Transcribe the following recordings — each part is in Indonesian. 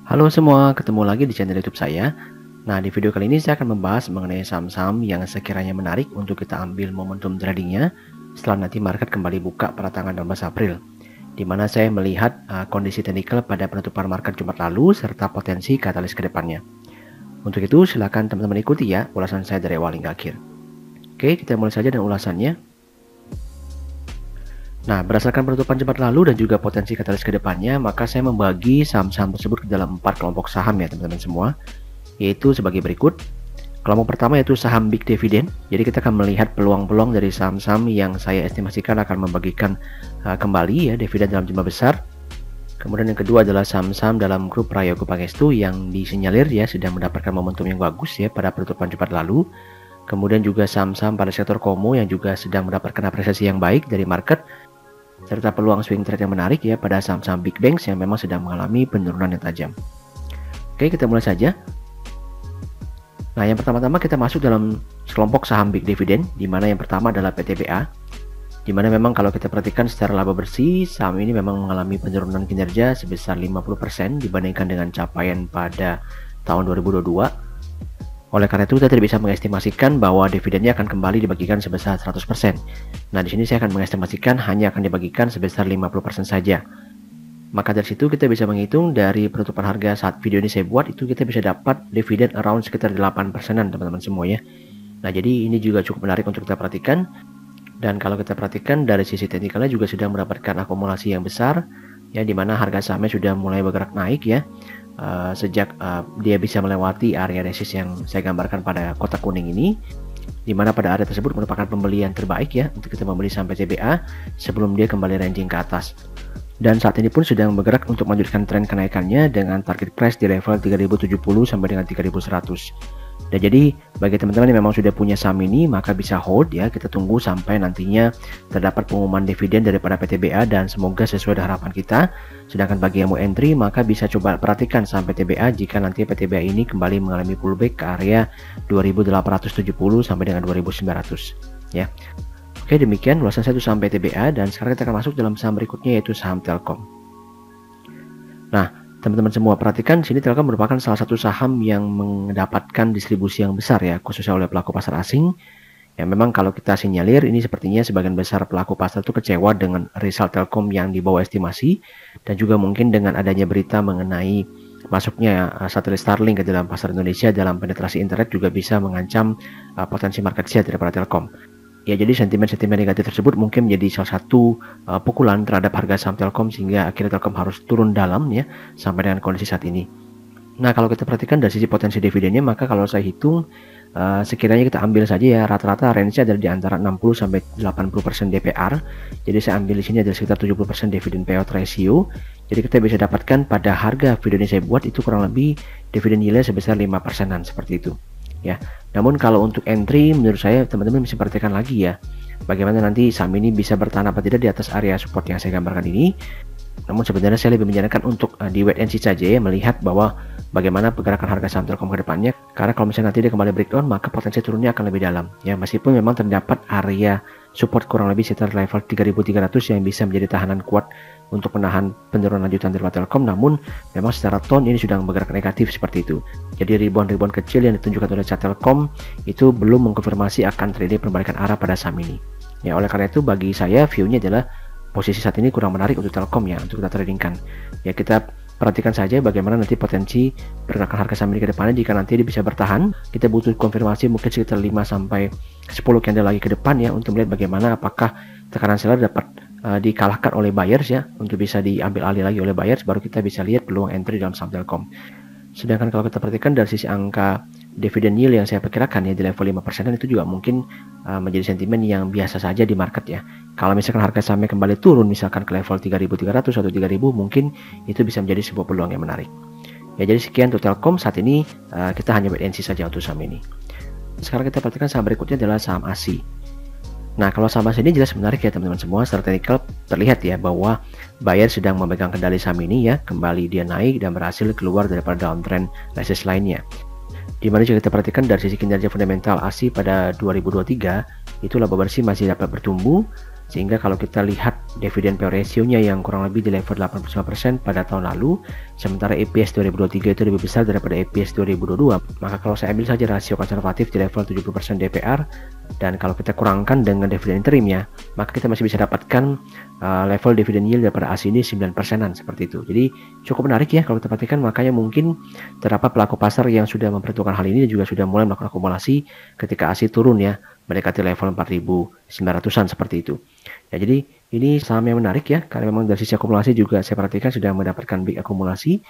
Halo semua, ketemu lagi di channel YouTube saya. Nah, di video kali ini saya akan membahas mengenai saham-saham yang sekiranya menarik untuk kita ambil momentum tradingnya setelah nanti market kembali buka pada tanggal 16 April. Di mana saya melihat kondisi teknikal pada penutupan market Jumat lalu serta potensi katalis ke depannya. Untuk itu, silakan teman-teman ikuti ya ulasan saya dari awal hingga akhir. Oke, kita mulai saja dengan ulasannya. Nah, berdasarkan penutupan Jumat lalu dan juga potensi katalis ke depannya, maka saya membagi saham-saham tersebut ke dalam 4 kelompok saham ya teman-teman semua, yaitu sebagai berikut. Kelompok pertama yaitu saham big dividend. Jadi kita akan melihat peluang-peluang dari saham-saham yang saya estimasikan akan membagikan kembali ya dividen dalam jumlah besar. Kemudian yang kedua adalah saham-saham dalam grup Prayogo Pangestu yang disinyalir ya sedang mendapatkan momentum yang bagus ya pada penutupan Jumat lalu. Kemudian juga saham-saham pada sektor komo yang juga sedang mendapatkan apresiasi yang baik dari market, serta peluang swing trade yang menarik ya pada saham-saham big banks yang memang sedang mengalami penurunan yang tajam. Oke, kita mulai saja. Nah, yang pertama-tama kita masuk dalam kelompok saham big dividend, di mana yang pertama adalah PTBA, di mana memang kalau kita perhatikan secara laba bersih, saham ini memang mengalami penurunan kinerja sebesar 50% dibandingkan dengan capaian pada tahun 2022. Oleh karena itu, kita tidak bisa mengestimasikan bahwa dividennya akan kembali dibagikan sebesar 100%. Nah, di sini saya akan mengestimasikan hanya akan dibagikan sebesar 50% saja. Maka dari situ kita bisa menghitung dari penutupan harga saat video ini saya buat, itu kita bisa dapat dividen around sekitar 8%-an teman-teman semua ya. Nah, jadi ini juga cukup menarik untuk kita perhatikan. Dan kalau kita perhatikan dari sisi teknikalnya juga sedang mendapatkan akumulasi yang besar, ya, dimana harga sahamnya sudah mulai bergerak naik ya. Sejak dia bisa melewati area resist yang saya gambarkan pada kotak kuning ini, dimana pada area tersebut merupakan pembelian terbaik ya untuk kita membeli saham PTBA sebelum dia kembali ranging ke atas. Dan saat ini pun sedang bergerak untuk melanjutkan tren kenaikannya dengan target price di level 3070 sampai dengan 3100. Dan jadi bagi teman-teman yang memang sudah punya saham ini, maka bisa hold ya, kita tunggu sampai nantinya terdapat pengumuman dividen daripada PTBA dan semoga sesuai dengan harapan kita. Sedangkan bagi yang mau entry, maka bisa coba perhatikan saham PTBA jika nanti PTBA ini kembali mengalami pullback ke area 2870 sampai dengan 2900 ya. Oke, demikian ulasan saya untuk saham PTBA, dan sekarang kita akan masuk dalam saham berikutnya yaitu saham Telkom. Nah, teman-teman semua perhatikan sini Telkom merupakan salah satu saham yang mendapatkan distribusi yang besar ya, khususnya oleh pelaku pasar asing. Ya, memang kalau kita sinyalir ini sepertinya sebagian besar pelaku pasar itu kecewa dengan result Telkom yang di bawah estimasi, dan juga mungkin dengan adanya berita mengenai masuknya satelit Starlink ke dalam pasar Indonesia dalam penetrasi internet juga bisa mengancam potensi market share daripada Telkom. Ya, jadi sentimen-sentimen negatif tersebut mungkin menjadi salah satu pukulan terhadap harga saham Telkom sehingga akhirnya Telkom harus turun dalam ya sampai dengan kondisi saat ini. Nah, kalau kita perhatikan dari sisi potensi dividennya, maka kalau saya hitung sekiranya kita ambil saja ya rata-rata range-nya adalah di antara 60 sampai 80% DPR. Jadi saya ambil di sini adalah sekitar 70% dividend payout ratio. Jadi kita bisa dapatkan pada harga video ini saya buat itu kurang lebih dividen yield sebesar 5%-an seperti itu. Ya, namun kalau untuk entry menurut saya teman-teman bisa perhatikan lagi ya bagaimana nanti saham ini bisa bertahan apa tidak di atas area support yang saya gambarkan ini. Namun sebenarnya saya lebih menyarankan untuk di wait and see saja ya, melihat bahwa bagaimana pergerakan harga saham Telkom ke depannya, karena kalau misalnya nanti dia kembali breakdown maka potensi turunnya akan lebih dalam ya, meskipun memang terdapat area support kurang lebih sekitar level 3300 yang bisa menjadi tahanan kuat untuk menahan penurunan lanjutan dari Telkom. Namun memang secara tone ini sudah bergerak negatif seperti itu. Jadi ribuan-ribuan kecil yang ditunjukkan oleh chart Telkom itu belum mengkonfirmasi akan terjadi perbalikan arah pada saham ini. Ya, oleh karena itu bagi saya view-nya adalah posisi saat ini kurang menarik untuk Telkom ya untuk kita tradingkan. Ya, kita perhatikan saja bagaimana nanti potensi pergerakan harga saham ini ke depannya. Jika nanti dia bisa bertahan, kita butuh konfirmasi mungkin sekitar 5 sampai 10 candle lagi ke depan ya untuk melihat bagaimana apakah tekanan seller dapat dikalahkan oleh buyers ya untuk bisa diambil alih lagi oleh buyers, baru kita bisa lihat peluang entry dalam saham Telkom. Sedangkan kalau kita perhatikan dari sisi angka dividen yield yang saya perkirakan ya di level 5%, itu juga mungkin menjadi sentimen yang biasa saja di market ya. Kalau misalkan harga sahamnya kembali turun misalkan ke level 3.300 atau 3.000, mungkin itu bisa menjadi sebuah peluang yang menarik. Ya, jadi sekian untuk Telkom saat ini, kita hanya wait and see saja untuk saham ini. Sekarang kita perhatikan saham berikutnya adalah saham ASI. Nah, kalau saham ASI ini jelas menarik ya teman-teman semua. Secara teknikal terlihat ya bahwa buyer sedang memegang kendali saham ini ya, kembali dia naik dan berhasil keluar daripada downtrend resist lainnya. Dimana jika kita perhatikan dari sisi kinerja fundamental ASI pada 2023 itu laba bersih masih dapat bertumbuh, sehingga kalau kita lihat dividen payout ratio-nya yang kurang lebih di level 85% pada tahun lalu, sementara EPS 2023 itu lebih besar daripada EPS 2022. Maka kalau saya ambil saja rasio konservatif di level 70% DPR, dan kalau kita kurangkan dengan dividen interimnya, maka kita masih bisa dapatkan level dividen yield daripada ASI ini 9%-an seperti itu. Jadi cukup menarik ya kalau kita perhatikan, makanya mungkin terdapat pelaku pasar yang sudah memperhitungkan hal ini dan juga sudah mulai melakukan akumulasi ketika ASI turun ya, mendekati level 4.900-an seperti itu. Ya, jadi ini saham yang menarik ya, karena memang dari sisi akumulasi juga saya perhatikan sudah mendapatkan big akumulasi.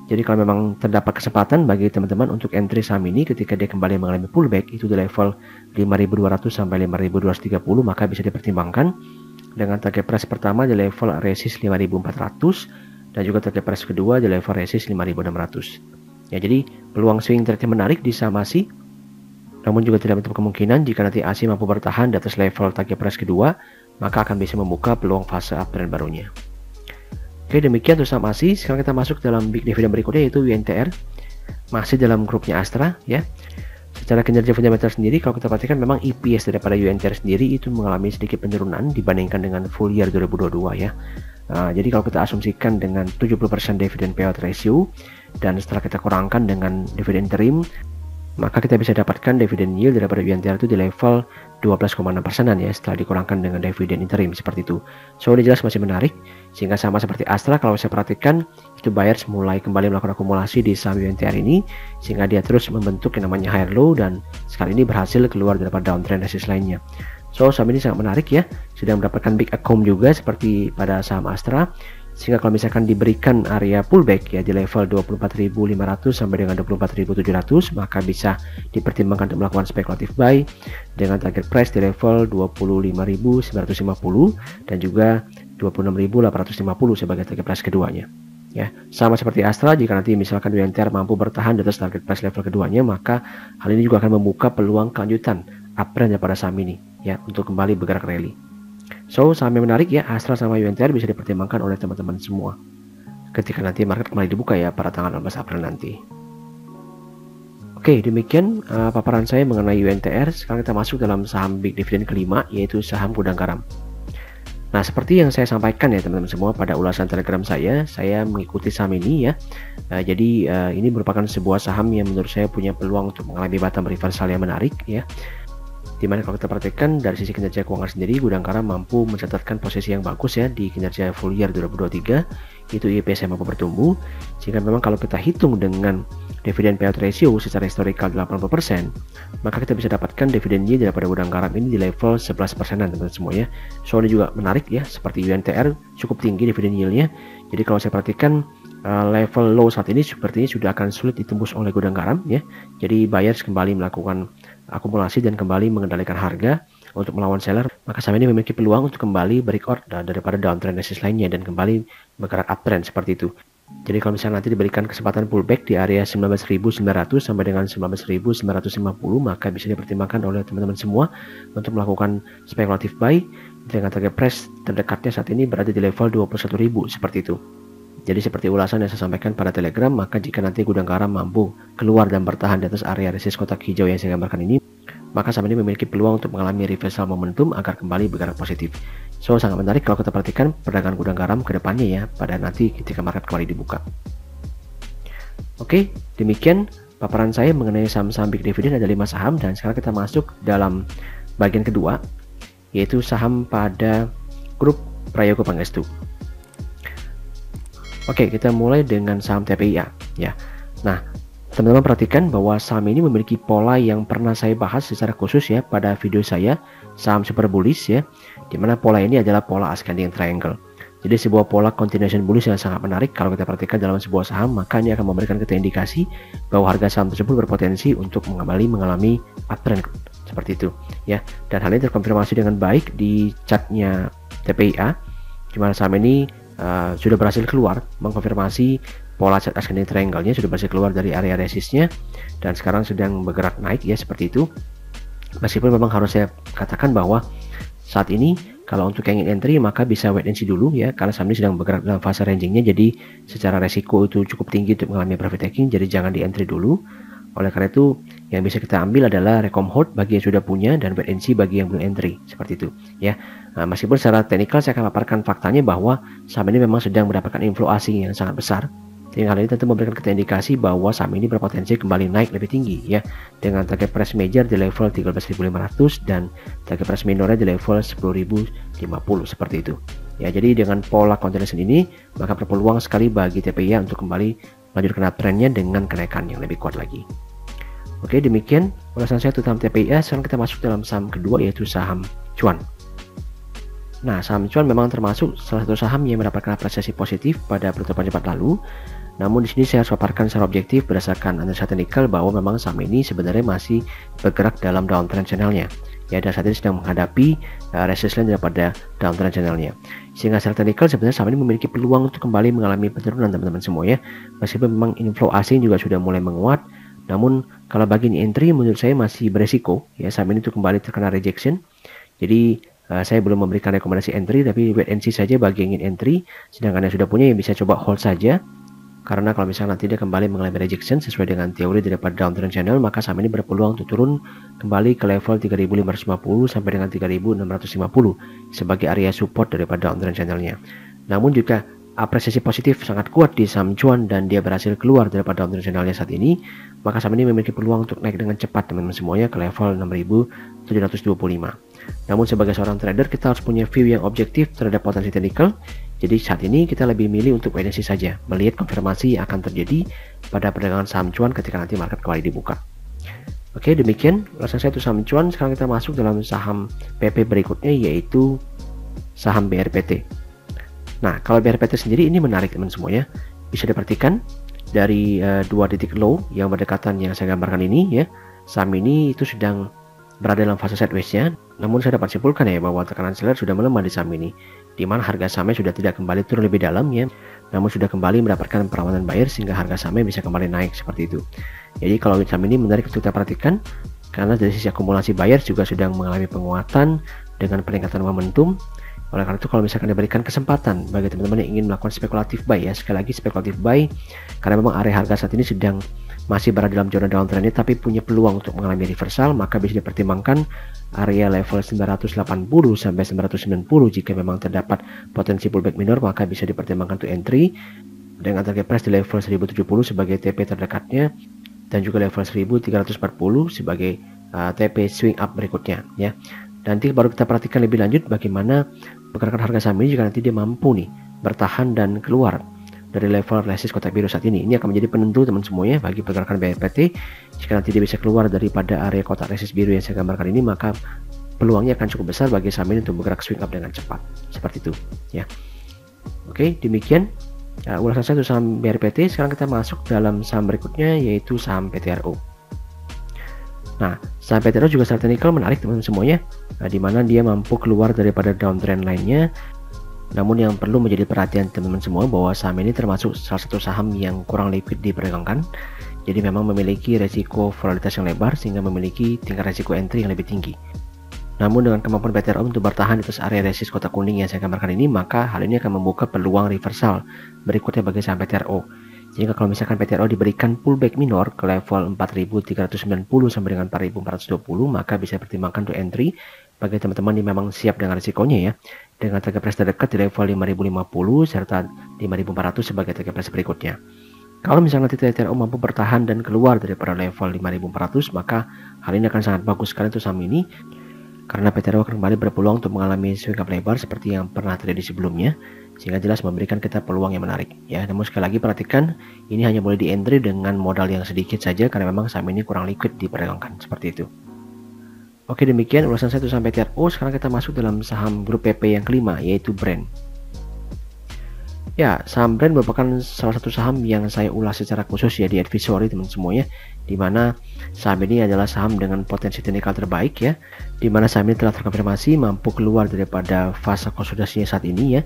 Jadi kalau memang terdapat kesempatan bagi teman-teman untuk entry saham ini ketika dia kembali mengalami pullback itu di level 5.200 sampai 5.230, maka bisa dipertimbangkan dengan target price pertama di level resist 5.400 dan juga target price kedua di level resist 5.600. Ya, jadi peluang swing trade yang menarik di saham ASI. Namun juga tidak menutup kemungkinan jika nanti ASI mampu bertahan di atas level target price kedua, maka akan bisa membuka peluang fase uptrend barunya. Oke, demikian untuk saham ASI. Sekarang kita masuk dalam big dividend berikutnya, yaitu UNTR. Masih dalam grupnya Astra ya. Secara kinerja fundamental sendiri, kalau kita perhatikan memang EPS daripada UNTR sendiri itu mengalami sedikit penurunan dibandingkan dengan full year 2022 ya. Jadi kalau kita asumsikan dengan 70% dividend payout ratio dan setelah kita kurangkan dengan dividend interim, maka kita bisa dapatkan dividen yield daripada UNTR itu di level 12,6%-an ya, setelah dikurangkan dengan dividen interim seperti itu. So ini jelas masih menarik, sehingga sama seperti Astra kalau saya perhatikan itu buyers mulai kembali melakukan akumulasi di saham UNTR ini, sehingga dia terus membentuk yang namanya higher low dan sekali ini berhasil keluar daripada downtrend resist lainnya. So saham ini sangat menarik ya, sudah mendapatkan big account juga seperti pada saham Astra, sehingga kalau misalkan diberikan area pullback ya di level 24.500 sampai dengan 24.700, maka bisa dipertimbangkan untuk melakukan spekulatif buy dengan target price di level 25.950 dan juga 26.850 sebagai target price keduanya. Ya, sama seperti Astra, jika nanti misalkan UNTR mampu bertahan di atas target price level keduanya, maka hal ini juga akan membuka peluang kelanjutan uptrend pada saham ini ya untuk kembali bergerak rally. So, saham yang menarik ya, Astra sama UNTR bisa dipertimbangkan oleh teman-teman semua ketika nanti market kembali dibuka ya pada tanggal 16 April nanti. Oke, demikian paparan saya mengenai UNTR. Sekarang kita masuk dalam saham big dividend kelima, yaitu saham Gudang Garam. Nah, seperti yang saya sampaikan ya teman-teman semua pada ulasan Telegram saya mengikuti saham ini ya. Jadi ini merupakan sebuah saham yang menurut saya punya peluang untuk mengalami bottom reversal yang menarik ya. Dimana kalau kita perhatikan dari sisi kinerja keuangan sendiri, Gudang Garam mampu mencatatkan posisi yang bagus ya di kinerja full year 2023, itu EPS yang mampu bertumbuh, sehingga memang kalau kita hitung dengan dividen payout ratio secara historical 80%, maka kita bisa dapatkan dividen yield daripada Gudang Garam ini di level 11%-an teman-teman semua ya. So ini juga menarik ya, seperti UNTR cukup tinggi dividen yieldnya. Jadi kalau saya perhatikan level low saat ini sepertinya sudah akan sulit ditembus oleh Gudang Garam ya. Jadi buyers kembali melakukan akumulasi dan kembali mengendalikan harga untuk melawan seller, maka saham ini memiliki peluang untuk kembali breakout daripada downtrend resist lainnya dan kembali bergerak uptrend seperti itu. Jadi kalau misalnya nanti diberikan kesempatan pullback di area 19.900 sampai dengan 19.950, maka bisa dipertimbangkan oleh teman-teman semua untuk melakukan spekulatif buy dengan target price terdekatnya saat ini berada di level 21.000 seperti itu. Jadi seperti ulasan yang saya sampaikan pada Telegram, maka jika nanti Gudang Garam mampu keluar dan bertahan di atas area resist kotak hijau yang saya gambarkan ini, maka saham ini memiliki peluang untuk mengalami reversal momentum agar kembali bergerak positif. So sangat menarik kalau kita perhatikan perdagangan Gudang Garam ke depannya ya, pada nanti ketika market kembali dibuka. Oke, demikian paparan saya mengenai saham-saham big dividend, ada 5 saham, dan sekarang kita masuk dalam bagian kedua, yaitu saham pada grup Prayogo Pangestu. Oke, kita mulai dengan saham TPIA ya. Nah, teman-teman perhatikan bahwa saham ini memiliki pola yang pernah saya bahas secara khusus ya pada video saya saham super bullish ya, dimana pola ini adalah pola ascending triangle. Jadi sebuah pola continuation bullish yang sangat menarik kalau kita perhatikan dalam sebuah saham, maka ini akan memberikan kita indikasi bahwa harga saham tersebut berpotensi untuk kembali mengalami uptrend seperti itu ya. Dan hal ini terkonfirmasi dengan baik di chartnya TPIA, dimana saham ini sudah berhasil keluar mengkonfirmasi pola chart ascending triangle-nya, sudah berhasil keluar dari area resistnya dan sekarang sedang bergerak naik ya seperti itu. Meskipun memang harus saya katakan bahwa saat ini kalau untuk yang ingin entry maka bisa wait and see dulu ya, karena saham ini sedang bergerak dalam fase rangingnya, jadi secara resiko itu cukup tinggi untuk mengalami profit taking, jadi jangan di entry dulu. Oleh karena itu yang bisa kita ambil adalah recom hold bagi yang sudah punya dan wait and see bagi yang belum entry seperti itu ya. Meskipun secara teknikal saya akan paparkan faktanya bahwa saham ini memang sedang mendapatkan inflow asing yang sangat besar Sehingga hal ini tentu memberikan kita indikasi bahwa saham ini berpotensi kembali naik lebih tinggi ya, dengan target price major di level 13.500 dan target price minornya di level 10.050 seperti itu. Ya, jadi dengan pola continuation ini maka berpeluang sekali bagi TPIA untuk kembali melanjutkan uptrendnya dengan kenaikan yang lebih kuat lagi. Oke, demikian ulasan saya tentang TPIA. Sekarang kita masuk dalam saham kedua, yaitu saham cuan. Nah, saham cuan memang termasuk salah satu saham yang mendapatkan apresiasi positif pada penutupan cepat lalu. Namun di sini saya harus paparkan secara objektif berdasarkan analisa teknikal bahwa memang saham ini sebenarnya masih bergerak dalam downtrend channelnya. Ya, dan saat ini sedang menghadapi resistance daripada downtrend channelnya. Sehingga secara teknikal sebenarnya saham ini memiliki peluang untuk kembali mengalami penurunan teman-teman semua ya. Meskipun memang inflow asing juga sudah mulai menguat, namun kalau bagi entry menurut saya masih beresiko ya, saham ini untuk kembali terkena rejection. Jadi saya belum memberikan rekomendasi entry, tapi wait and see saja bagi yang ingin entry. Sedangkan yang sudah punya yang bisa coba hold saja. Karena kalau misalnya nanti dia kembali mengalami rejection sesuai dengan teori daripada downtrend channel, maka saham ini berpeluang untuk turun kembali ke level 3.550 sampai dengan 3.650 sebagai area support daripada downtrend channelnya. Namun juga apresiasi positif sangat kuat di saham cuan dan dia berhasil keluar daripada downtrend channelnya saat ini, maka saham ini memiliki peluang untuk naik dengan cepat teman-teman semuanya ke level 6.725. Namun sebagai seorang trader kita harus punya view yang objektif terhadap potensi teknikal. Jadi saat ini kita lebih milih untuk wait and see saja, melihat konfirmasi yang akan terjadi pada perdagangan saham cuan ketika nanti market kembali dibuka. Oke, demikian ulasan saya untuk saham cuan. Sekarang kita masuk dalam saham PP berikutnya, yaitu saham BRPT. Nah, kalau BRPT sendiri ini menarik teman semuanya. Bisa diperhatikan dari dua titik low yang berdekatan yang saya gambarkan ini ya. Saham ini itu sedang berada dalam fase sideways-nya. Namun saya dapat simpulkan ya bahwa tekanan seller sudah melemah di saham ini, di mana harga sahamnya sudah tidak kembali turun lebih dalam ya, namun sudah kembali mendapatkan perlawanan buyer sehingga harga sahamnya bisa kembali naik seperti itu. Jadi kalau saham ini menarik untuk kita perhatikan karena dari sisi akumulasi buyer juga sedang mengalami penguatan dengan peningkatan momentum. Oleh karena itu kalau misalkan diberikan kesempatan bagi teman-teman yang ingin melakukan spekulatif buy ya, sekali lagi spekulatif buy karena memang area harga saat ini sedang masih berada dalam zona downtrendnya tapi punya peluang untuk mengalami reversal, maka bisa dipertimbangkan area level 980 sampai 990. Jika memang terdapat potensi pullback minor maka bisa dipertimbangkan untuk entry dengan target price di level 1070 sebagai TP terdekatnya dan juga level 1340 sebagai TP swing up berikutnya ya. Nanti baru kita perhatikan lebih lanjut bagaimana pergerakan harga saham ini jika nanti dia mampu nih bertahan dan keluar dari level resist kotak biru saat ini. Ini akan menjadi penentu teman semuanya bagi pergerakan BRPT. Jika nanti dia bisa keluar daripada area kotak resist biru yang saya gambarkan ini, maka peluangnya akan cukup besar bagi saham ini untuk bergerak swing up dengan cepat seperti itu ya. Oke, demikian ulasan saya untuk saham BRPT. Sekarang kita masuk dalam saham berikutnya, yaitu saham PTRO. Nah, saham PTRO juga secara teknikal menarik teman-teman semuanya, di mana dia mampu keluar daripada downtrend lainnya. Namun yang perlu menjadi perhatian teman-teman semua bahwa saham ini termasuk salah satu saham yang kurang liquid diperdagangkan. Jadi memang memiliki resiko volatilitas yang lebar sehingga memiliki tingkat resiko entry yang lebih tinggi. Namun dengan kemampuan PTRO untuk bertahan di atas area resist kotak kuning yang saya gambarkan ini, maka hal ini akan membuka peluang reversal berikutnya bagi saham PTRO. Sehingga kalau misalkan PTRO diberikan pullback minor ke level 4390 sampai dengan 4420, maka bisa pertimbangkan untuk entry bagi teman-teman yang memang siap dengan risikonya ya, dengan target price terdekat di level 5050 serta 5400 sebagai target price berikutnya. Kalau misalnya nanti PTRO mampu bertahan dan keluar daripada level 5400, maka hal ini akan sangat bagus sekali untuk saham ini, karena PTRO akan kembali berpeluang untuk mengalami swing up lebar seperti yang pernah terjadi sebelumnya, sehingga jelas memberikan kita peluang yang menarik ya. Namun sekali lagi perhatikan, ini hanya boleh di entry dengan modal yang sedikit saja karena memang saham ini kurang liquid diperdagangkan seperti itu. Oke, demikian ulasan saya untuk saham PTRO. Sekarang kita masuk dalam saham grup PP yang kelima, yaitu Brand. Ya, saham Brand merupakan salah satu saham yang saya ulas secara khusus ya di advisory teman semuanya, dimana saham ini adalah saham dengan potensi teknikal terbaik ya, dimana saham ini telah terkonfirmasi mampu keluar daripada fase konsolidasinya saat ini ya,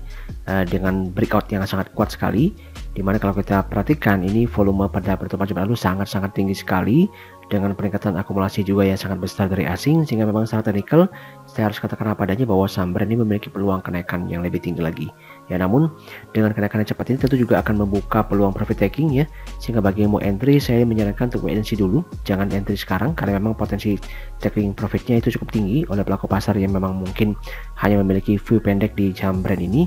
dengan breakout yang sangat kuat sekali, dimana kalau kita perhatikan ini volume pada penutupan jam lalu sangat-sangat tinggi sekali, dengan peningkatan akumulasi juga yang sangat besar dari asing, sehingga memang secara teknikal saya harus katakan apa adanya bahwa saham Brand ini memiliki peluang kenaikan yang lebih tinggi lagi ya. Namun dengan kenaikan yang cepat ini tentu juga akan membuka peluang profit taking ya, sehingga bagi yang mau entry saya menyarankan untuk wait and see dulu, jangan entry sekarang karena memang potensi taking profitnya itu cukup tinggi oleh pelaku pasar yang memang mungkin hanya memiliki view pendek di saham Brand ini,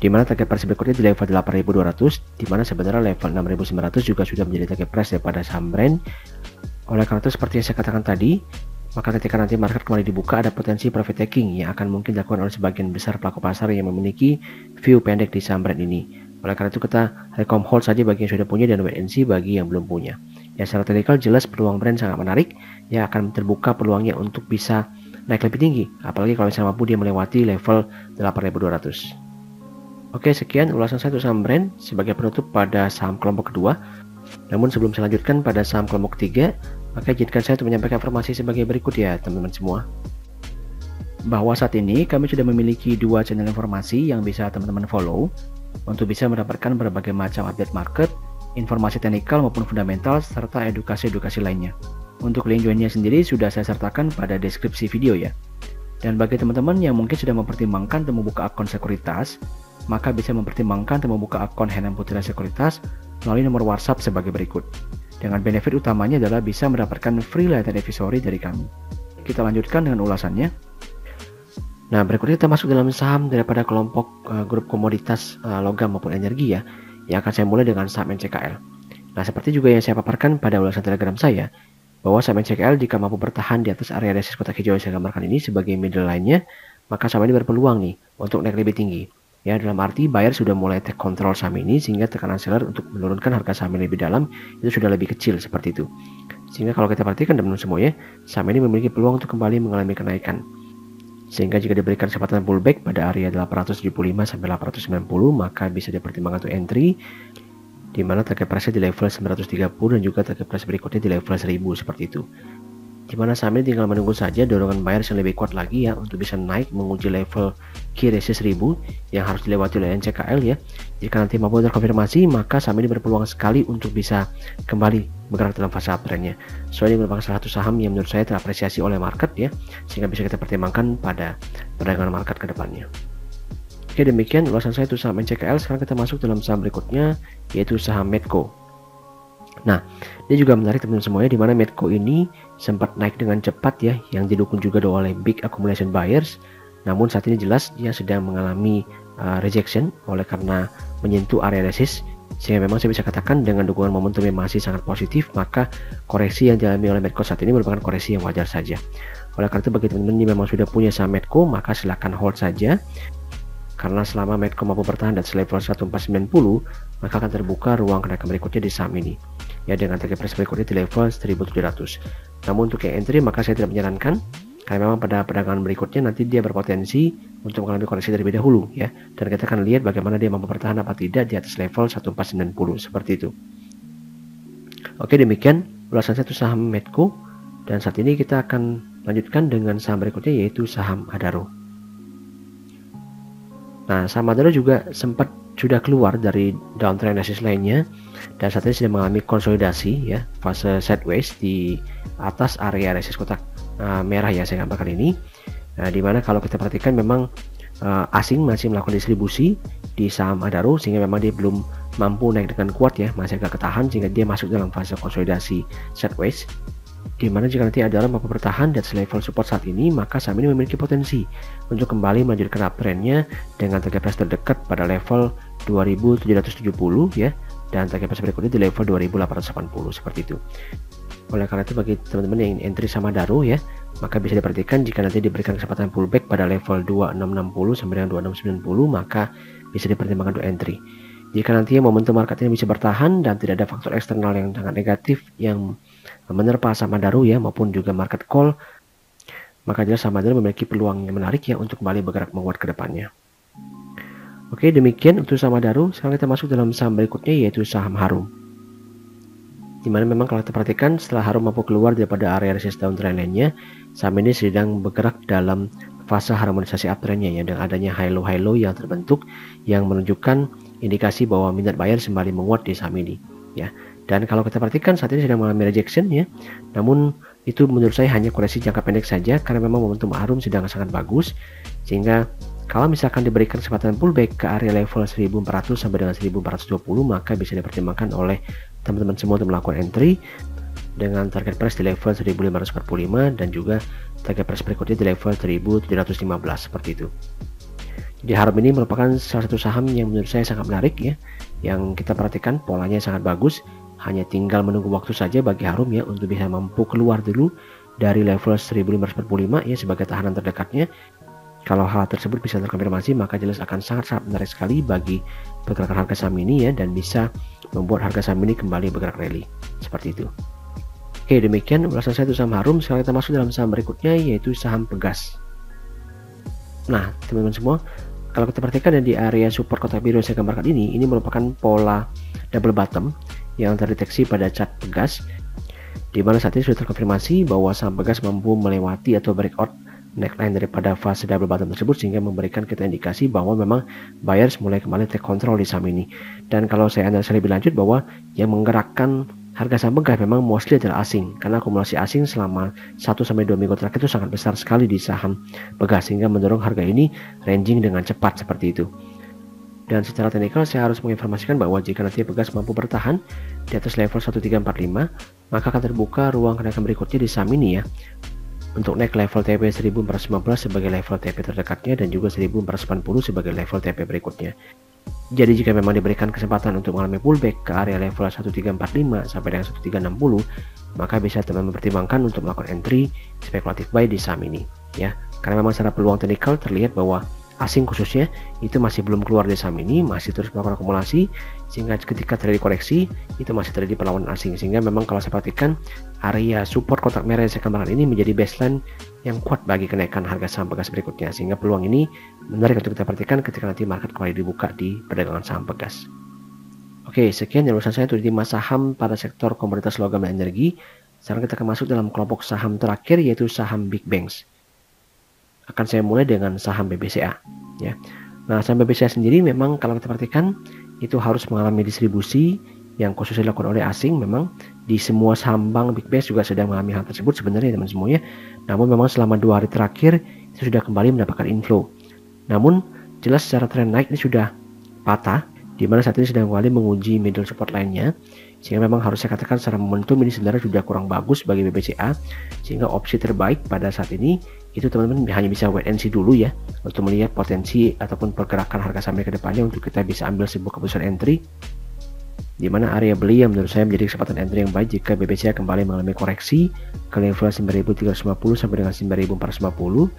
di mana target price berikutnya di level 8.200, di mana sebenarnya level 6.900 juga sudah menjadi target price daripada saham Brand. Oleh karena itu seperti yang saya katakan tadi, maka ketika nanti market kembali dibuka ada potensi profit taking yang akan mungkin dilakukan oleh sebagian besar pelaku pasar yang memiliki view pendek di saham Brand ini. Oleh karena itu kita rekom hold saja bagi yang sudah punya dan wait and see bagi yang belum punya. Ya, secara teknikal jelas peluang Brand sangat menarik, ya akan terbuka peluangnya untuk bisa naik lebih tinggi, apalagi kalau misalnya mampu dia melewati level 8.200. Oke, sekian ulasan saya untuk saham Brand sebagai penutup pada saham kelompok kedua. Namun sebelum saya lanjutkan pada saham kelompok ketiga, maka izinkan saya untuk menyampaikan informasi sebagai berikut ya teman-teman semua. Bahwa saat ini kami sudah memiliki 2 channel informasi yang bisa teman-teman follow untuk bisa mendapatkan berbagai macam update market, informasi teknikal maupun fundamental, serta edukasi-edukasi lainnya. Untuk link joinnya sendiri sudah saya sertakan pada deskripsi video ya. Dan bagi teman-teman yang mungkin sudah mempertimbangkan untuk membuka akun sekuritas, maka bisa mempertimbangkan untuk membuka akun Henan Putra Sekuritas melalui nomor WhatsApp sebagai berikut. Dengan benefit utamanya adalah bisa mendapatkan free lifetime advisory dari kami. Kita lanjutkan dengan ulasannya. Nah, berikutnya kita masuk dalam saham daripada kelompok grup komoditas logam maupun energi ya, yang akan saya mulai dengan saham NCKL. Nah, seperti juga yang saya paparkan pada ulasan Telegram saya, bahwa saham NCKL jika mampu bertahan di atas area resistance kotak hijau yang saya gambarkan ini sebagai middle line-nya, maka saham ini berpeluang nih untuk naik lebih tinggi. Ya, dalam arti buyer sudah mulai take control saham ini sehingga tekanan seller untuk menurunkan harga saham ini lebih dalam itu sudah lebih kecil seperti itu. Sehingga kalau kita perhatikan teman-teman semuanya, saham ini memiliki peluang untuk kembali mengalami kenaikan. Sehingga jika diberikan kesempatan pullback pada area 875 sampai 890 maka bisa dipertimbangkan untuk entry, di mana target price di level 930 dan juga target price berikutnya di level 1000 seperti itu. Di mana saham ini tinggal menunggu saja dorongan buyers yang lebih kuat lagi ya untuk bisa naik menguji level key resistance 1000 yang harus dilewati oleh NCKL ya. Jika nanti mampu terkonfirmasi maka saham ini berpeluang sekali untuk bisa kembali bergerak dalam fase uptrendnya. So ini merupakan salah satu saham yang menurut saya terapresiasi oleh market ya, sehingga bisa kita pertimbangkan pada perdagangan market ke depannya. Oke, demikian ulasan saya untuk saham NCKL. Sekarang kita masuk dalam saham berikutnya yaitu saham Medco. Nah, ini juga menarik teman-teman semuanya, di mana Medco ini sempat naik dengan cepat ya, yang didukung juga oleh big accumulation buyers. Namun saat ini jelas dia sedang mengalami rejection oleh karena menyentuh area resist, sehingga memang saya bisa katakan dengan dukungan momentum yang masih sangat positif, maka koreksi yang dialami oleh Medco saat ini merupakan koreksi yang wajar saja. Oleh karena itu bagi teman-teman yang memang sudah punya saham Medco, maka silakan hold saja. Karena selama Medco mampu bertahan di level 1490, maka akan terbuka ruang kenaikan berikutnya di saham ini. Ya, dengan target price berikutnya di level 1700. Namun untuk yang entry maka saya tidak menyarankan, karena memang pada perdagangan berikutnya nanti dia berpotensi untuk mengalami koreksi terlebih dahulu ya. Dan kita akan lihat bagaimana dia mampu bertahan apa tidak di atas level 1490 seperti itu. Oke, demikian ulasan saya untuk saham Medco, dan saat ini kita akan lanjutkan dengan saham berikutnya yaitu saham Adaro. Nah, saham Adaro juga sempat sudah keluar dari downtrend resist lainnya dan saat ini sedang mengalami konsolidasi ya, fase sideways di atas area resist kotak merah ya saya gambarkan ini. Nah, dimana kalau kita perhatikan memang asing masih melakukan distribusi di saham Adaro sehingga memang dia belum mampu naik dengan kuat ya, masih agak ketahan sehingga dia masuk dalam fase konsolidasi sideways. Dimana jika nanti Adaro mampu bertahan di atas level support saat ini, maka saham ini memiliki potensi untuk kembali melanjutkan uptrendnya dengan target price terdekat pada level 2770 ya, dan target price berikutnya di level 2880 seperti itu. Oleh karena itu bagi teman-teman yang entry sama Adaro ya, maka bisa diperhatikan jika nanti diberikan kesempatan pullback pada level 2660 sampai dengan 2690, maka bisa dipertimbangkan untuk entry. Jika nantinya momentum market ini bisa bertahan dan tidak ada faktor eksternal yang sangat negatif yang menerpa saham Adaro ya, maupun juga market call, maka jelas saham Adaro memiliki peluang yang menarik ya untuk kembali bergerak menguat ke depannya. Oke, demikian untuk saham Adaro. Sekarang kita masuk dalam saham berikutnya yaitu saham Harum. Dimana memang kalau kita perhatikan setelah Harum mampu keluar daripada area resist downtrend lainnya, saham ini sedang bergerak dalam fase harmonisasi uptrendnya ya, dengan adanya high low yang terbentuk yang menunjukkan indikasi bahwa minat buyer kembali menguat di saham ini ya. Dan kalau kita perhatikan saat ini sedang mengalami rejection ya, namun itu menurut saya hanya koreksi jangka pendek saja karena memang momentum Harum sedang sangat bagus, sehingga kalau misalkan diberikan kesempatan pullback ke area level 1400 sampai dengan 1420 maka bisa dipertimbangkan oleh teman-teman semua untuk melakukan entry dengan target price di level 1545 dan juga target price berikutnya di level 1715 seperti itu. Jadi Harum ini merupakan salah satu saham yang menurut saya sangat menarik ya, yang kita perhatikan polanya sangat bagus. Hanya tinggal menunggu waktu saja bagi Harum ya untuk bisa mampu keluar dulu dari level 1545 ya sebagai tahanan terdekatnya. Kalau hal tersebut bisa terkonfirmasi, maka jelas akan sangat-sangat menarik sekali bagi pergerakan harga saham ini ya, dan bisa membuat harga saham ini kembali bergerak rally seperti itu. Oke, demikian ulasan saya untuk saham Harum. Sekarang kita masuk dalam saham berikutnya, yaitu saham Pegas. Nah, teman-teman semua, kalau kita perhatikan di area support kotak biru yang saya gambarkan ini merupakan pola double bottom yang terdeteksi pada chart Pegas, di mana saat ini sudah terkonfirmasi bahwa saham Pegas mampu melewati atau breakout neckline daripada fase double bottom tersebut, sehingga memberikan kita indikasi bahwa memang buyers mulai kembali take control di saham ini. Dan kalau saya analisa lebih lanjut, bahwa yang menggerakkan harga saham Pegas memang mostly adalah asing, karena akumulasi asing selama 1-2 minggu terakhir itu sangat besar sekali di saham Pegas, sehingga mendorong harga ini ranging dengan cepat seperti itu. Dan secara teknikal saya harus menginformasikan bahwa jika nanti Pegas mampu bertahan di atas level 1345, maka akan terbuka ruang kenaikan berikutnya di saham ini ya, untuk naik level TP 1415 sebagai level TP terdekatnya, dan juga 1480 sebagai level TP berikutnya. Jadi jika memang diberikan kesempatan untuk mengalami pullback ke area level 1345 sampai dengan 1360, maka bisa teman mempertimbangkan untuk melakukan entry spekulatif buy di saham ini ya. Karena memang secara peluang teknikal terlihat bahwa asing khususnya itu masih belum keluar dari saham ini, masih terus melakukan akumulasi, sehingga ketika terjadi koreksi itu masih terjadi perlawanan asing. Sehingga memang kalau saya perhatikan, area support kotak merah yang saya gambarkan ini menjadi baseline yang kuat bagi kenaikan harga saham Pegas berikutnya, sehingga peluang ini menarik untuk kita perhatikan ketika nanti market kembali dibuka di perdagangan saham Pegas. Oke, sekian ulasan saya untuk 5 saham pada sektor komoditas logam dan energi. Sekarang kita akan masuk dalam kelompok saham terakhir, yaitu saham big banks. Akan saya mulai dengan saham BBCA ya. Nah, saham BBCA sendiri memang kalau kita perhatikan itu harus mengalami distribusi yang khusus dilakukan oleh asing. Memang di semua saham bank big banks juga sedang mengalami hal tersebut sebenarnya teman semuanya. Namun memang selama 2 hari terakhir itu sudah kembali mendapatkan inflow. Namun jelas secara tren naik ini sudah patah, di mana saat ini sedang kembali menguji middle support lainnya, sehingga memang harus saya katakan secara momentum ini sebenarnya sudah kurang bagus bagi BBCA, sehingga opsi terbaik pada saat ini itu teman-teman hanya bisa wait and see dulu ya, untuk melihat potensi ataupun pergerakan harga saham ke depannya untuk kita bisa ambil sebuah keputusan entry, di mana area beli yang menurut saya menjadi kesempatan entry yang baik jika BBCA kembali mengalami koreksi ke level 9350 sampai dengan 9450.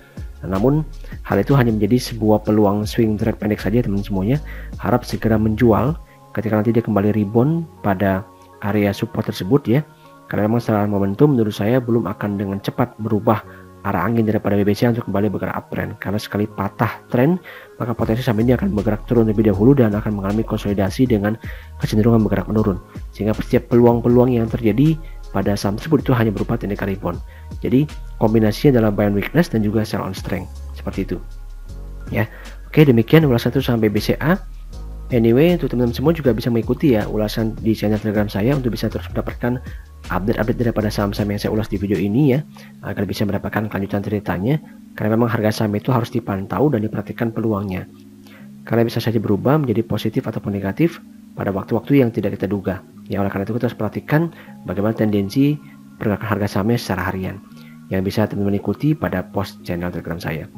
Namun hal itu hanya menjadi sebuah peluang swing trade pendek saja teman semuanya. Harap segera menjual ketika nanti dia kembali rebound pada area support tersebut ya, karena memang secara momentum menurut saya belum akan dengan cepat berubah arah angin daripada BBCA untuk kembali bergerak uptrend. Karena sekali patah tren, maka potensi saham ini akan bergerak turun terlebih dahulu dan akan mengalami konsolidasi dengan kecenderungan bergerak menurun, sehingga setiap peluang-peluang yang terjadi pada saham tersebut itu hanya berupa technical rebound. Jadi kombinasinya dalam buy on weakness dan juga sell on strength seperti itu ya. Oke, demikian ulasan itu saham BBCA. Anyway, untuk teman-teman semua juga bisa mengikuti ya ulasan di channel Telegram saya untuk bisa terus mendapatkan update-update daripada saham-saham yang saya ulas di video ini ya, agar bisa mendapatkan kelanjutan ceritanya. Karena memang harga saham itu harus dipantau dan diperhatikan peluangnya, karena bisa saja berubah menjadi positif ataupun negatif pada waktu-waktu yang tidak kita duga ya. Oleh karena itu kita harus perhatikan bagaimana tendensi pergerakan harga sahamnya secara harian, yang bisa teman-teman ikuti pada post channel Telegram saya.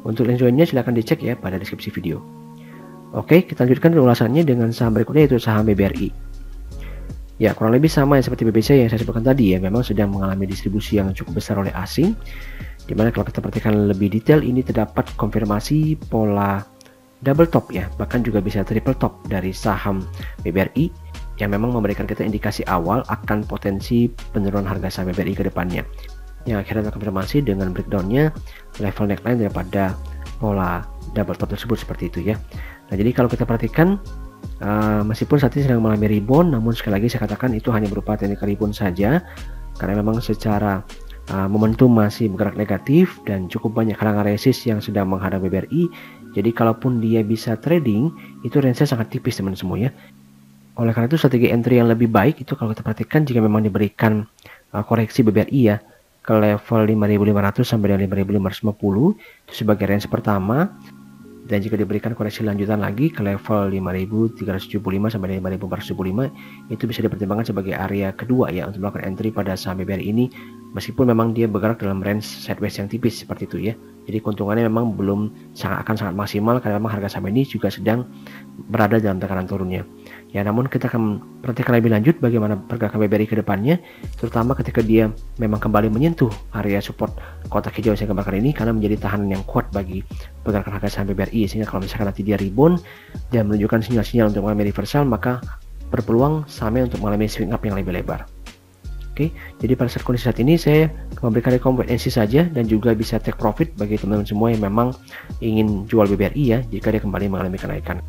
Untuk link joinnya silahkan dicek ya pada deskripsi video. Oke, kita lanjutkan ulasannya dengan saham berikutnya, yaitu saham BBRI. Ya, kurang lebih sama ya seperti BBC yang saya sebutkan tadi ya, memang sedang mengalami distribusi yang cukup besar oleh asing, dimana kalau kita perhatikan lebih detail ini terdapat konfirmasi pola double top ya, bahkan juga bisa triple top dari saham BBRI, yang memang memberikan kita indikasi awal akan potensi penurunan harga saham BBRI ke depannya, yang akhirnya terkonfirmasi dengan breakdownnya level neckline daripada pola double top tersebut seperti itu ya. Nah, jadi kalau kita perhatikan meskipun saat ini sedang mengalami rebound, namun sekali lagi saya katakan itu hanya berupa technical rebound saja, karena memang secara momentum masih bergerak negatif dan cukup banyak halangan resist yang sedang menghadang BBRI. Jadi kalaupun dia bisa trading, itu range-nya sangat tipis teman semua ya. Oleh karena itu strategi entry yang lebih baik itu kalau kita perhatikan jika memang diberikan koreksi BBRI ya ke level 5.500 sampai dengan 5.550 itu sebagai range pertama. Dan jika diberikan koreksi lanjutan lagi ke level 5.375 sampai 5.475, itu bisa dipertimbangkan sebagai area kedua ya untuk melakukan entry pada saham BBRI ini, meskipun memang dia bergerak dalam range sideways yang tipis seperti itu ya. Jadi keuntungannya memang belum akan sangat maksimal karena memang harga saham ini juga sedang berada dalam tekanan turunnya. Ya, namun kita akan perhatikan lebih lanjut bagaimana pergerakan BBRI ke depannya, terutama ketika dia memang kembali menyentuh area support kotak hijau yang saya gambarkan ini, karena menjadi tahanan yang kuat bagi pergerakan harga saham BBRI. Sehingga kalau misalkan nanti dia rebound dan menunjukkan sinyal-sinyal untuk mengalami reversal, maka berpeluang sahamnya untuk mengalami swing up yang lebih lebar. Oke, jadi pada saat kondisi saat ini saya memberikan rekomendasi saja dan juga bisa take profit bagi teman-teman semua yang memang ingin jual BBRI ya, jika dia kembali mengalami kenaikan.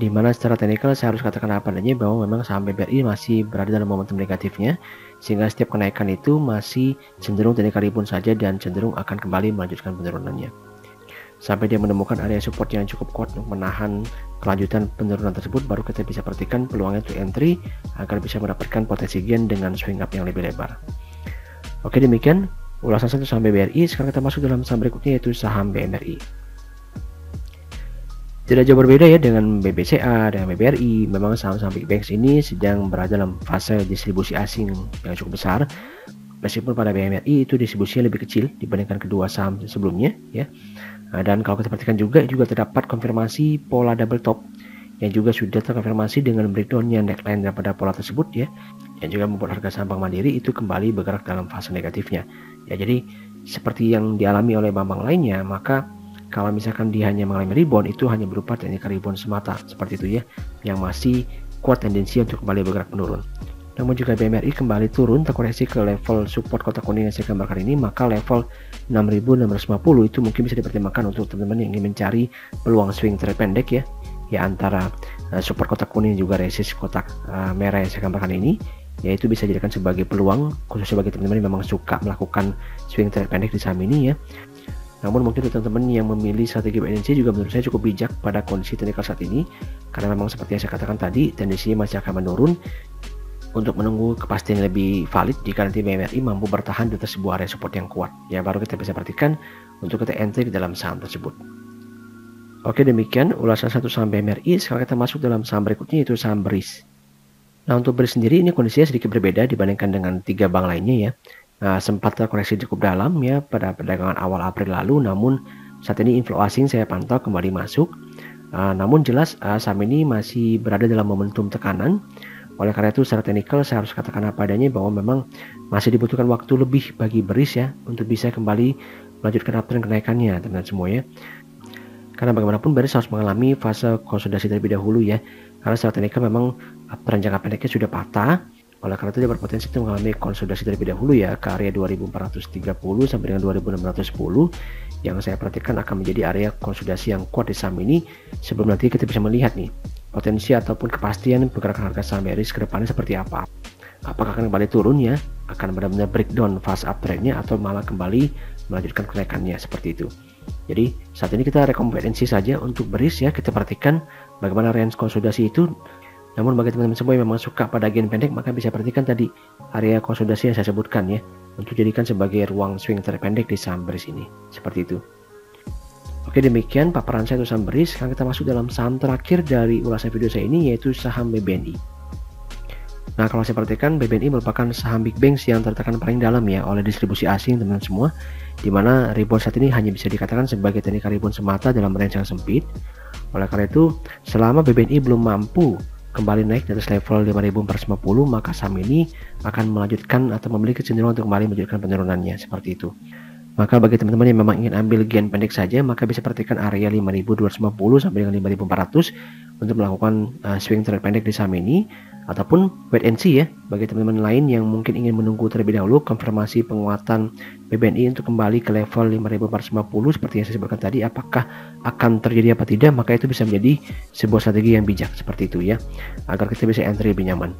Dimana secara teknikal saya harus katakan apa adanya bahwa memang saham BBRI masih berada dalam momentum negatifnya, sehingga setiap kenaikan itu masih cenderung teknikal rebound saja dan cenderung akan kembali melanjutkan penurunannya sampai dia menemukan area support yang cukup kuat untuk menahan kelanjutan penurunan tersebut, baru kita bisa perhatikan peluangnya untuk entry agar bisa mendapatkan potensi gain dengan swing up yang lebih lebar. Oke, demikian ulasan satu saham BBRI. Sekarang kita masuk dalam saham berikutnya, yaitu saham BMRI. Tidak jauh berbeda ya dengan BBCA, dengan BBRI. Memang saham-saham big banks ini sedang berada dalam fase distribusi asing yang cukup besar. Meskipun pada BMRI itu distribusinya lebih kecil dibandingkan kedua saham sebelumnya ya. Dan kalau kita perhatikan juga terdapat konfirmasi pola double top yang juga sudah terkonfirmasi dengan breakdownnya neckline daripada pola tersebut ya, yang juga membuat harga saham Bank Mandiri itu kembali bergerak dalam fase negatifnya ya. Jadi seperti yang dialami oleh bank-bank lainnya, maka kalau misalkan dia hanya mengalami rebound, itu hanya berupa technical rebound semata seperti itu ya, yang masih kuat tendensi untuk kembali bergerak menurun. Namun jika BMRI kembali turun terkoreksi ke level support kotak kuning yang saya gambarkan ini, maka level 6.650 itu mungkin bisa dipertimbangkan untuk teman-teman yang ingin mencari peluang swing trade pendek ya antara support kotak kuning juga resist kotak merah yang saya gambarkan ini, yaitu bisa dijadikan sebagai peluang khususnya bagi teman-teman yang memang suka melakukan swing trade pendek di saham ini ya. Namun mungkin untuk teman-teman yang memilih strategi BNC juga menurut saya cukup bijak pada kondisi teknikal saat ini, karena memang seperti yang saya katakan tadi, tendensinya masih akan menurun, untuk menunggu kepastian lebih valid jika nanti BMRI mampu bertahan di atas sebuah area support yang kuat ya, baru kita bisa perhatikan untuk kita entry ke dalam saham tersebut. Oke, demikian ulasan satu saham BMRI. Sekarang kita masuk dalam saham berikutnya, yaitu saham BRIS. Nah, untuk BRIS sendiri ini kondisinya sedikit berbeda dibandingkan dengan tiga bank lainnya ya. Nah, sempat terkoreksi cukup dalam ya pada perdagangan awal April lalu, namun saat ini inflow asing saya pantau kembali masuk. Namun jelas saham ini masih berada dalam momentum tekanan. Oleh karena itu secara teknikal saya harus katakan apa adanya bahwa memang masih dibutuhkan waktu lebih bagi BRIS ya untuk bisa kembali melanjutkan uptrend kenaikannya teman-teman semua ya. Karena bagaimanapun BRIS harus mengalami fase konsolidasi terlebih dahulu ya. Karena secara teknikal memang uptrend jangka pendeknya sudah patah. Oleh karena itu dia berpotensi untuk mengalami konsolidasi terlebih dahulu ya ke area 2430 sampai dengan 2610 yang saya perhatikan akan menjadi area konsolidasi yang kuat di saham ini, sebelum nanti kita bisa melihat nih potensi ataupun kepastian pergerakan harga saham BRIS ke depannya seperti apa. Apakah akan kembali turun ya, akan benar-benar breakdown fase uptrendnya, atau malah kembali melanjutkan kenaikannya seperti itu. Jadi saat ini kita rekomendasi saja untuk BRIS ya, kita perhatikan bagaimana range konsolidasi itu. Namun bagi teman-teman semua yang memang suka pada gain pendek, maka bisa perhatikan tadi area konsolidasi yang saya sebutkan ya, untuk jadikan sebagai ruang swing terpendek di saham BRIS ini, seperti itu. Oke, demikian paparan saya untuk saham BRIS. Sekarang kita masuk dalam saham terakhir dari ulasan video saya ini, yaitu saham BBNI. Nah, kalau saya perhatikan BBNI merupakan saham big banks yang tertekan paling dalam ya oleh distribusi asing teman-teman semua, dimana rebound saat ini hanya bisa dikatakan sebagai technical rebound semata dalam range yang sempit. Oleh karena itu, selama BBNI belum mampu kembali naik di atas level 5.450, maka saham ini akan melanjutkan atau memiliki kecenderungan untuk kembali melanjutkan penurunannya seperti itu. Maka bagi teman-teman yang memang ingin ambil gain pendek saja, maka bisa perhatikan area 5.250 sampai dengan 5.400 untuk melakukan swing trade pendek di saham ini, ataupun wait and see ya bagi teman-teman lain yang mungkin ingin menunggu terlebih dahulu konfirmasi penguatan BBNI untuk kembali ke level 5.450 seperti yang saya sebutkan tadi. Apakah akan terjadi apa tidak, maka itu bisa menjadi sebuah strategi yang bijak seperti itu ya, agar kita bisa entry lebih nyaman.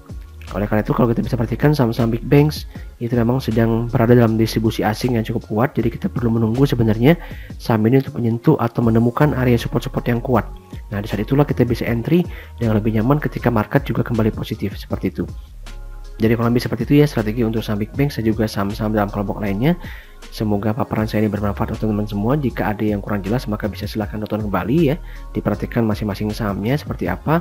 Oleh karena itu, kalau kita bisa perhatikan saham-saham big banks itu memang sedang berada dalam distribusi asing yang cukup kuat, jadi kita perlu menunggu sebenarnya saham ini untuk menyentuh atau menemukan area support-support yang kuat. Nah, di saat itulah kita bisa entry dengan lebih nyaman ketika market juga kembali positif seperti itu. Jadi kurang lebih seperti itu ya strategi untuk saham Big Bang, saya juga saham-saham dalam kelompok lainnya. Semoga paparan saya ini bermanfaat untuk teman-teman semua. Jika ada yang kurang jelas maka bisa silahkan tonton kembali ya, diperhatikan masing-masing sahamnya seperti apa,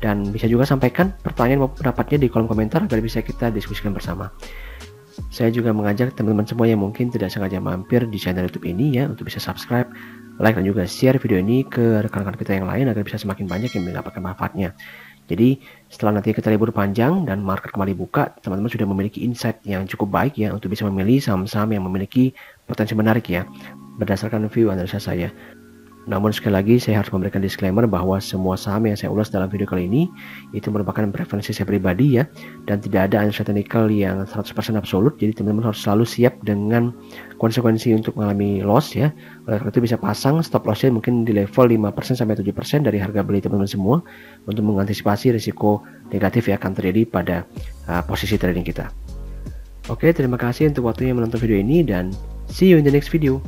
dan bisa juga sampaikan pertanyaan maupun pendapatnya di kolom komentar agar bisa kita diskusikan bersama. Saya juga mengajak teman-teman semua yang mungkin tidak sengaja mampir di channel YouTube ini ya, untuk bisa subscribe, like, dan juga share video ini ke rekan-rekan kita yang lain agar bisa semakin banyak yang mendapatkan manfaatnya. Jadi setelah nanti kita libur panjang dan market kembali buka, teman-teman sudah memiliki insight yang cukup baik ya untuk bisa memilih saham-saham yang memiliki potensi menarik ya, berdasarkan view analisa saya. Namun sekali lagi saya harus memberikan disclaimer bahwa semua saham yang saya ulas dalam video kali ini itu merupakan preferensi saya pribadi ya, dan tidak ada analisa teknikal yang 100% absolut. Jadi teman-teman harus selalu siap dengan konsekuensi untuk mengalami loss ya. Oleh karena itu bisa pasang stop lossnya mungkin di level 5% sampai 7% dari harga beli teman-teman semua, untuk mengantisipasi risiko negatif yang akan terjadi pada posisi trading kita. Oke, terima kasih untuk waktunya menonton video ini dan see you in the next video.